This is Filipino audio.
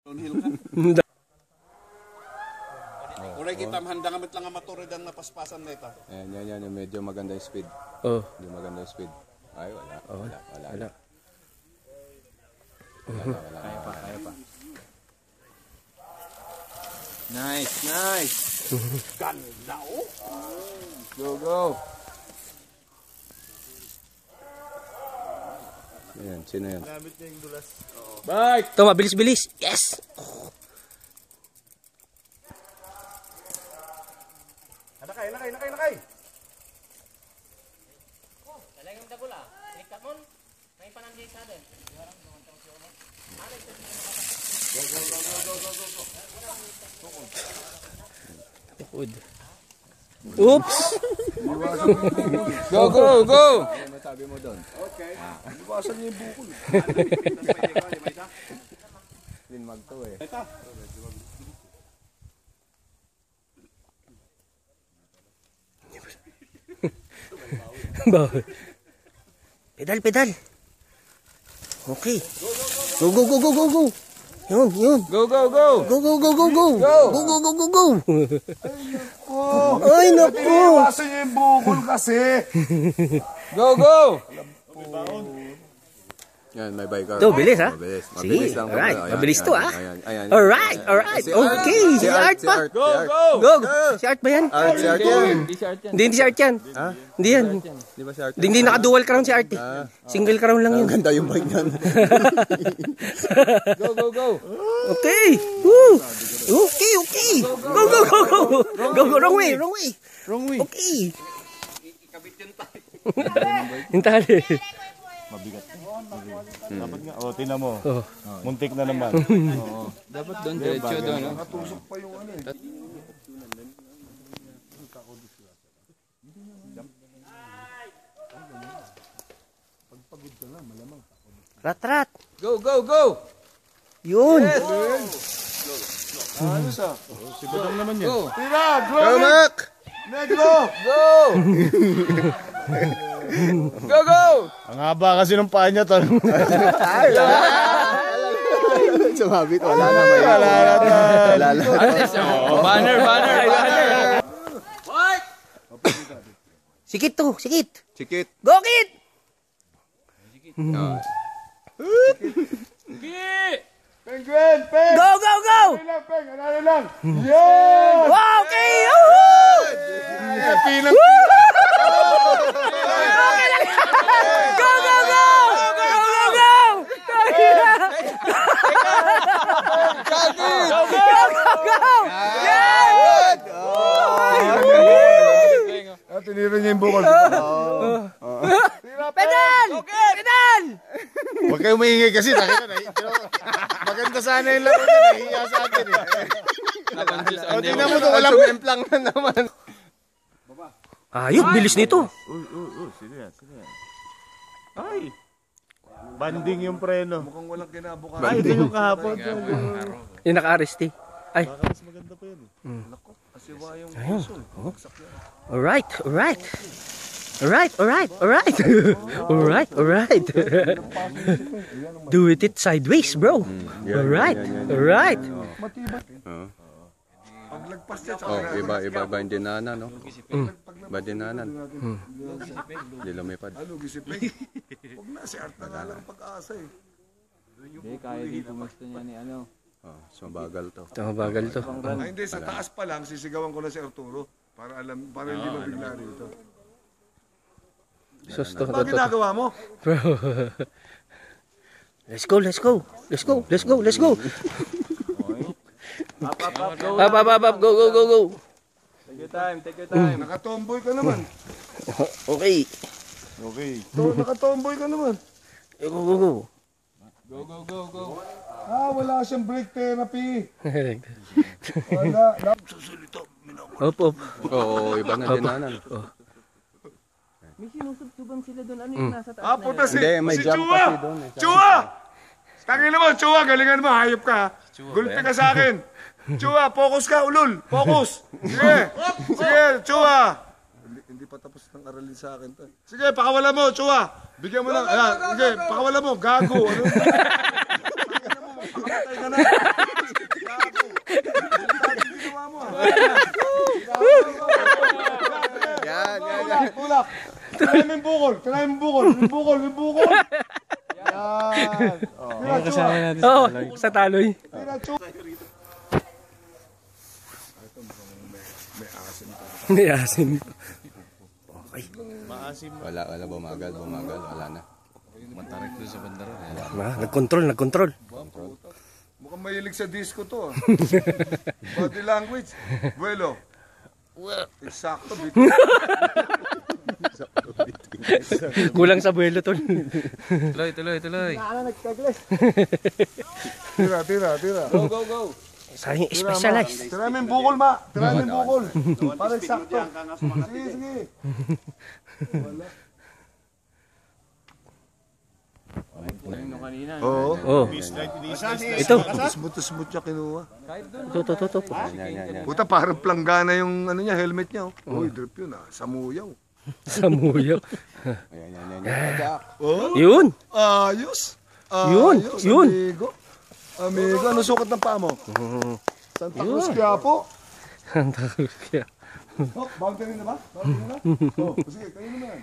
Downhill ka. Uray kita handa ngamit lang ang motor dang napaspasan na ito. Yan, medyo maganda yung speed. Oh. Medyo maganda yung speed. Ay, wala. Wala. Kaya pa. Nice. Ganda oh. Go. Ayan, sino yan? Gamit niya yung dulas. Bike! Ito, mabilis-bilis. Yes! Nakay. Talagang dagula. Ikat mo. May pananjay sa atin. Tukod. Oops! Go! Ano masabi mo doon? Okay. Iwasan niyo yung bukol. Linmag to eh. Ito. Bawal. Pedal. Okay. Go. Yun. Go! Go. Ay, naku. Iwasan niyo yung bukol kasi. Go! Yan, may bike car. Ito, bilis ha? Mabilis lang. Alright, Ayan, mabilis to ha? Ayan. Alright. Okay, si Art pa. Go. Si Art ba yan? Si Art yan. Hindi si Art yan. Ha? Hindi yan. Di ba si Art? Hindi naka-dual crown si Art eh. Single crown lang yun. Ganda yung bike yan. Go! Okay. Woo. Okay. Go. Wrong way. Okay. Yung tali. Mabigat. Dapat nga. Oh, tingnan mo. Muntik na naman. Dapat doon, diretso doon. Natusok pa yung ano eh. Rat. Go! Yun. Ano sa? Si Badang naman yan. Tira! Go, Mac! Negro! Go! Ang haba kasi ng paa niya. Sumabit, wala na. Banner! Sikit. Sikit. Go, Kit. Penguin! Go. Ano lang? Yan! Wow, okay. Pilang! Tinira niya yung bukol. Pedal! Huwag kayong maingay kasi. Maganda sana yung laro na. Nahiya sa atin eh. O, tingnan mo ito. Walang emplang na naman. Ayun, bilis nito. Sino yan? Ay! Banding yung preno. Mukhang walang kinabukasan. Ay, ito yung kahapon. Yung naka-RST. Ay. Baka mas maganda pa yun eh. Asiwa yung Ayun. puso. Alright. Do it sideways, bro. Alright. Paglagpas niya, Oh, iba yung dinaanan, no? Iba dinaanan. Hindi lumipad. ano, gisipin. Huwag na, si Art na lang pag-asa eh. Hindi, kaya dito gusto niya ni ano. Oh, sumabagal to. Bagal to. Ay, hindi, sa taas pa lang, sisigawan ko na si Arturo. Para hindi mabigla rito. Susto. Ano ginagawa mo? Bro. Let's go. Up. Go. Take your time. Nakatomboy ka naman. Okay. Nakatomboy ka naman. Go. Go. Wala siyang break therapy. Wala. Susulito. Op. Oo, iba na dinaanan. May sinusubsuban sila doon. Ano yung nasa taas na Puta si Hindi, may jump Chua. kasi doon. Chua! Tangin naman, Chua. Galingan mo. Hayop ka. Gulpi ka sa akin. Chua, focus ka, ulul. Focus. Sige, Chua. Hindi pa tapos ng aralin sa akin to. Sige, pakawala mo, Chua. Bigyan mo lang. Sige, pakawala mo. Gago. Ano? Pakamatay ka na. Kasama natin Oo, sa taloy. Tira, Chua. May asin. Wala, bumagal, wala na. Matarik doon sa bandara. Nagkontrol. Mukhang mahilig sa disco to. Body language. Buelo. Eksakto. Kulang sa buwelo, tol. Tuloy. Tira. Go. Sayang specialized. Tira mo yung bukol, ma. Tira mo yung bukol. Para eksakto. Sige. Yung kanina. Oo. Oh. Ito. Smooth niya kinuha. Ito. Yan. Puta, parang planggana yung ano niya, helmet niya. Uy, drip yun ah. Samuyaw. Sa muyo. Yan. Oh, Yun. ayos. Yun. Amigo, ano sukat ng paa mo? Santa Cruz Quiapo. Santa Cruz kaya. Oh, boundary na ba? Oh, sige, kayo naman.